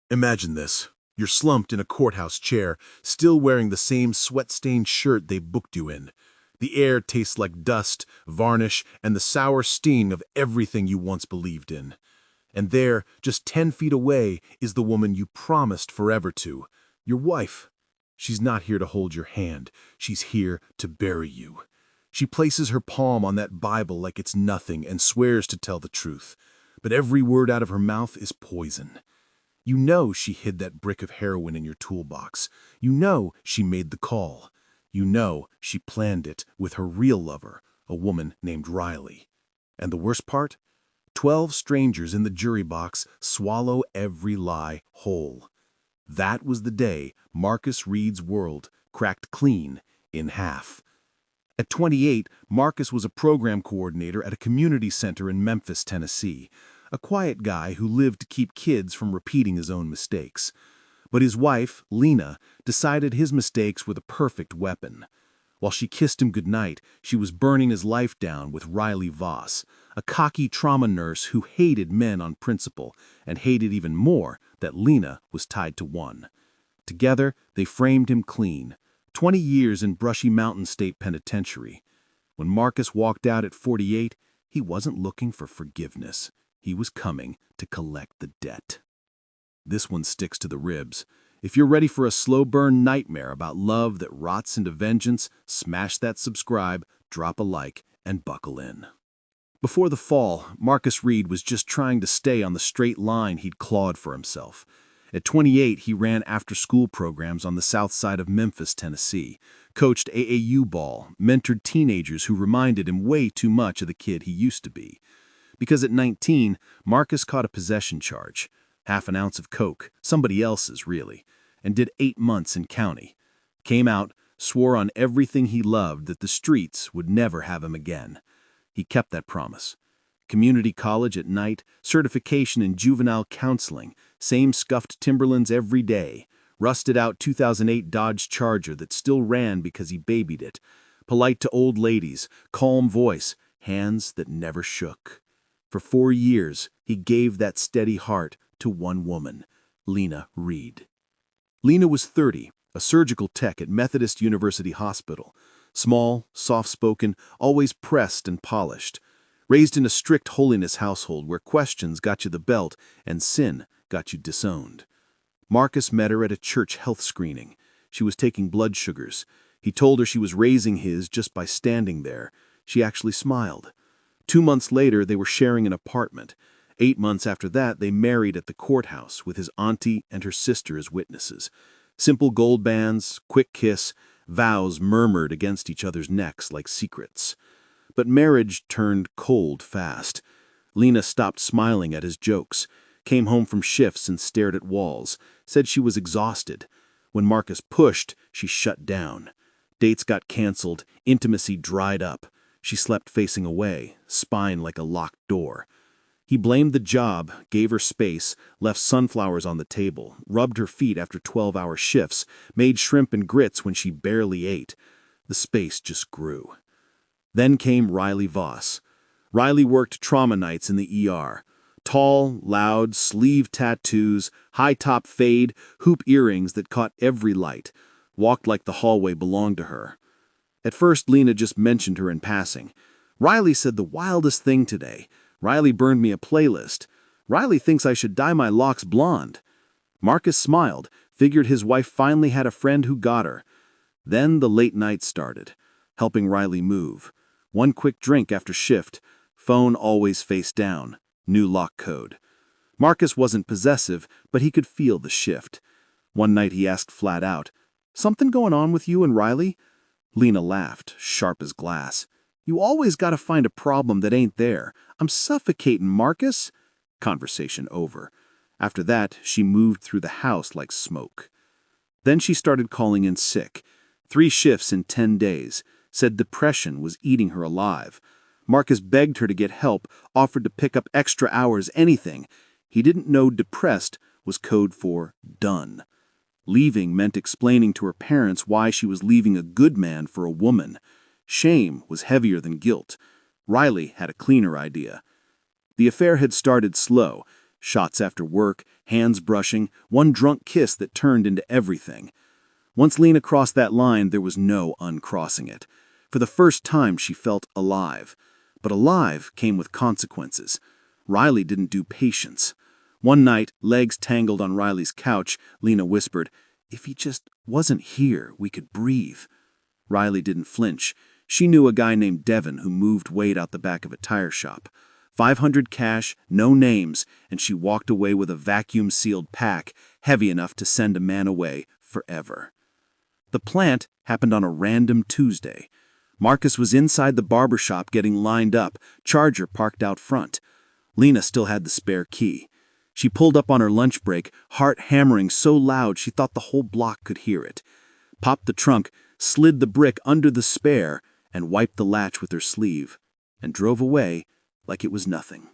Imagine this. You're slumped in a courthouse chair, still wearing the same sweat-stained shirt they booked you in. The air tastes like dust, varnish, and the sour sting of everything you once believed in. And there, just 10 feet away, is the woman you promised forever to, your wife. She's not here to hold your hand. She's here to bury you. She places her palm on that Bible like it's nothing and swears to tell the truth. But every word out of her mouth is poison. You know she hid that brick of heroin in your toolbox. You know she made the call. You know she planned it with her real lover, a woman named Riley. And the worst part? 12 strangers in the jury box swallow every lie whole. That was the day Marcus Reed's world cracked clean in half. At 28, Marcus was a program coordinator at a community center in Memphis, Tennessee, a quiet guy who lived to keep kids from repeating his own mistakes. But his wife, Lena, decided his mistakes were the perfect weapon. While she kissed him goodnight, she was burning his life down with Riley Voss, a cocky trauma nurse who hated men on principle and hated even more that Lena was tied to one. Together, they framed him clean. 20 years in Brushy Mountain State Penitentiary. When Marcus walked out at 48, he wasn't looking for forgiveness. He was coming to collect the debt. This one sticks to the ribs. If you're ready for a slow burn nightmare about love that rots into vengeance, smash that subscribe, drop a like, and buckle in. Before the fall, Marcus Reed was just trying to stay on the straight line he'd clawed for himself. At 28, he ran after-school programs on the south side of Memphis, Tennessee, coached AAU ball, mentored teenagers who reminded him way too much of the kid he used to be. Because at 19, Marcus caught a possession charge, half an ounce of coke, somebody else's really, and did 8 months in county. Came out, swore on everything he loved that the streets would never have him again. He kept that promise. Community college at night, certification in juvenile counseling, same scuffed Timberlands every day, rusted out 2008 Dodge Charger that still ran because he babied it, polite to old ladies, calm voice, hands that never shook. For 4 years, he gave that steady heart to one woman, Lena Reed. Lena was 30, a surgical tech at Methodist University Hospital. Small, soft-spoken, always pressed and polished. Raised in a strict holiness household where questions got you the belt and sin got you disowned. Marcus met her at a church health screening. She was taking blood sugars. He told her she was raising his just by standing there. She actually smiled. 2 months later, they were sharing an apartment. 8 months after that, they married at the courthouse with his auntie and her sister as witnesses. Simple gold bands, quick kiss, vows murmured against each other's necks like secrets. But marriage turned cold fast. Lena stopped smiling at his jokes, came home from shifts and stared at walls, said she was exhausted. When Marcus pushed, she shut down. Dates got canceled, intimacy dried up. She slept facing away, spine like a locked door. He blamed the job, gave her space, left sunflowers on the table, rubbed her feet after 12-hour shifts, made shrimp and grits when she barely ate. The space just grew. Then came Riley Voss. Riley worked trauma nights in the ER. Tall, loud, sleeve tattoos, high-top fade, hoop earrings that caught every light. Walked like the hallway belonged to her. At first, Lena just mentioned her in passing. Riley said the wildest thing today. Riley burned me a playlist. Riley thinks I should dye my locks blonde. Marcus smiled, figured his wife finally had a friend who got her. Then the late night started, helping Riley move. One quick drink after shift, phone always face down, new lock code. Marcus wasn't possessive, but he could feel the shift. One night he asked flat out, "Something going on with you and Riley?" Lena laughed, sharp as glass. "You always gotta find a problem that ain't there. I'm suffocating, Marcus." Conversation over. After that, she moved through the house like smoke. Then she started calling in sick. 3 shifts in 10 days. Said depression was eating her alive. Marcus begged her to get help, offered to pick up extra hours, anything. He didn't know depressed was code for done. Leaving meant explaining to her parents why she was leaving a good man for a woman. Shame was heavier than guilt. Riley had a cleaner idea. The affair had started slow. Shots after work, hands brushing, one drunk kiss that turned into everything. Once Lena crossed that line, there was no uncrossing it. For the first time, she felt alive. But alive came with consequences. Riley didn't do patience. One night, legs tangled on Riley's couch, Lena whispered, "If he just wasn't here, we could breathe." Riley didn't flinch. She knew a guy named Devin who moved weight out the back of a tire shop. 500 cash, no names, and she walked away with a vacuum-sealed pack heavy enough to send a man away forever. The plant happened on a random Tuesday. Marcus was inside the barber shop getting lined up, Charger parked out front. Lena still had the spare key. She pulled up on her lunch break, heart hammering so loud she thought the whole block could hear it. Popped the trunk, slid the brick under the spare, and wiped the latch with her sleeve, and drove away like it was nothing.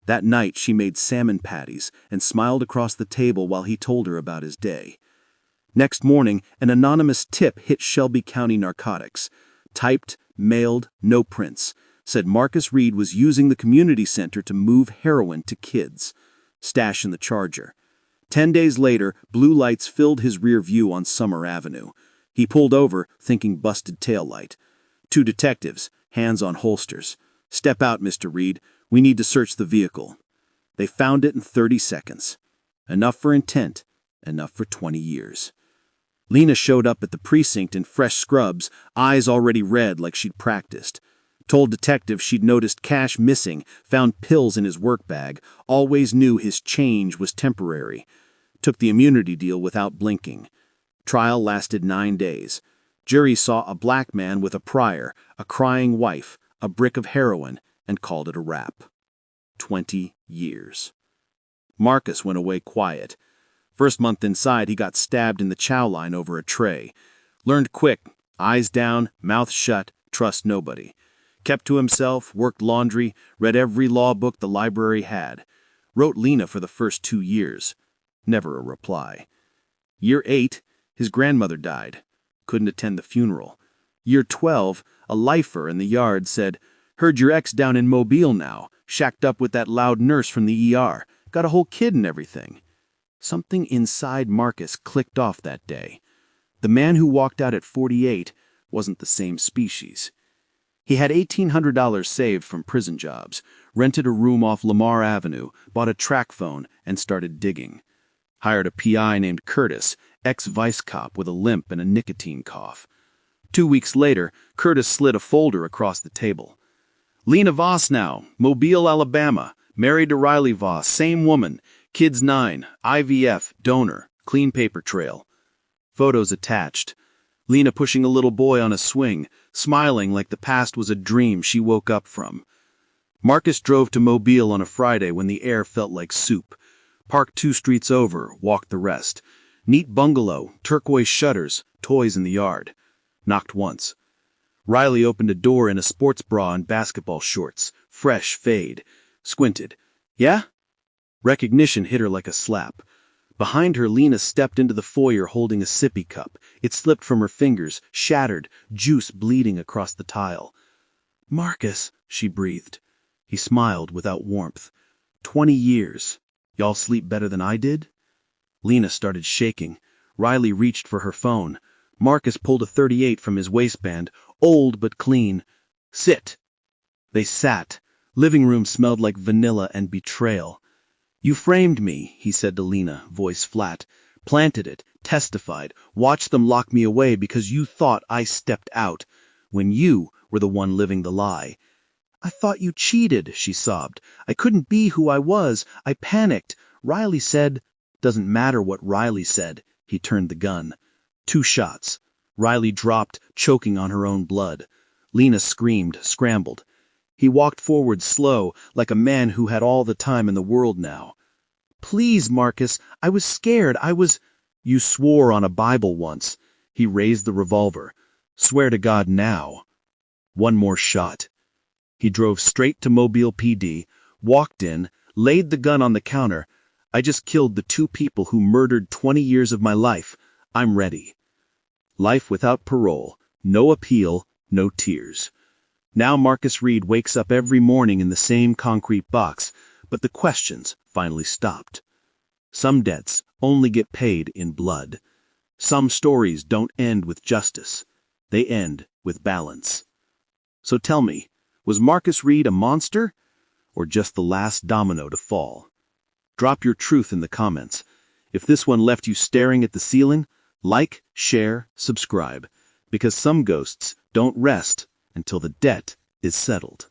That night she made salmon patties and smiled across the table while he told her about his day. Next morning, an anonymous tip hit Shelby County Narcotics. Typed, mailed, no prints. Said Marcus Reed was using the community center to move heroin to kids. Stash in the Charger. 10 days later, blue lights filled his rear view on Summer Avenue. He pulled over, thinking busted taillight. 2 detectives, hands on holsters. "Step out, Mr. Reed. We need to search the vehicle." They found it in 30 seconds. Enough for intent, enough for 20 years. Lena showed up at the precinct in fresh scrubs, eyes already red like she'd practiced. Told detectives she'd noticed cash missing, found pills in his work bag, always knew his change was temporary. Took the immunity deal without blinking. Trial lasted 9 days. Jury saw a black man with a prior, a crying wife, a brick of heroin, and called it a wrap. 20 years. Marcus went away quiet. First month inside, he got stabbed in the chow line over a tray. Learned quick, eyes down, mouth shut, trust nobody. Kept to himself, worked laundry, read every law book the library had. Wrote Lena for the first 2 years. Never a reply. Year 8, his grandmother died. Couldn't attend the funeral. Year 12, a lifer in the yard said, "Heard your ex down in Mobile now, shacked up with that loud nurse from the ER. Got a whole kid and everything." Something inside Marcus clicked off that day. The man who walked out at 48 wasn't the same species. He had $1,800 saved from prison jobs, rented a room off Lamar Avenue, bought a track phone, and started digging. Hired a PI named Curtis, ex-vice cop with a limp and a nicotine cough. 2 weeks later, Curtis slid a folder across the table. "Lena Voss now, Mobile, Alabama, married to Riley Voss, same woman, kids 9, IVF, donor, clean paper trail." Photos attached. Lena pushing a little boy on a swing, smiling like the past was a dream she woke up from. Marcus drove to Mobile on a Friday when the air felt like soup. Parked 2 streets over, walked the rest. Neat bungalow, turquoise shutters, toys in the yard. Knocked once. Riley opened a door in a sports bra and basketball shorts, fresh fade. Squinted. "Yeah?" Recognition hit her like a slap. Behind her, Lena stepped into the foyer holding a sippy cup. It slipped from her fingers, shattered, juice bleeding across the tile. "Marcus," she breathed. He smiled without warmth. 20 years. Y'all sleep better than I did?" Lena started shaking. Riley reached for her phone. Marcus pulled a .38 from his waistband, old but clean. "Sit." They sat. Living room smelled like vanilla and betrayal. "You framed me," he said to Lena, voice flat. "Planted it, testified, watched them lock me away because you thought I stepped out, when you were the one living the lie." "I thought you cheated," she sobbed. "I couldn't be who I was. I panicked. Riley said—" "Doesn't matter what Riley said." He turned the gun. 2 shots. Riley dropped, choking on her own blood. Lena screamed, scrambled. He walked forward slow, like a man who had all the time in the world now. "Please, Marcus, I was scared. You swore on a Bible once." He raised the revolver. "Swear to God now." 1 more shot. He drove straight to Mobile PD, walked in, laid the gun on the counter. "I just killed the 2 people who murdered 20 years of my life. I'm ready." Life without parole, no appeal, no tears. Now Marcus Reed wakes up every morning in the same concrete box, But the questions finally stopped. Some debts only get paid in blood. Some stories don't end with justice. They end with balance. So tell me, was Marcus Reed a monster, or just the last domino to fall? Drop your truth in the comments. If this one left you staring at the ceiling, like, share, subscribe, because some ghosts don't rest until the debt is settled.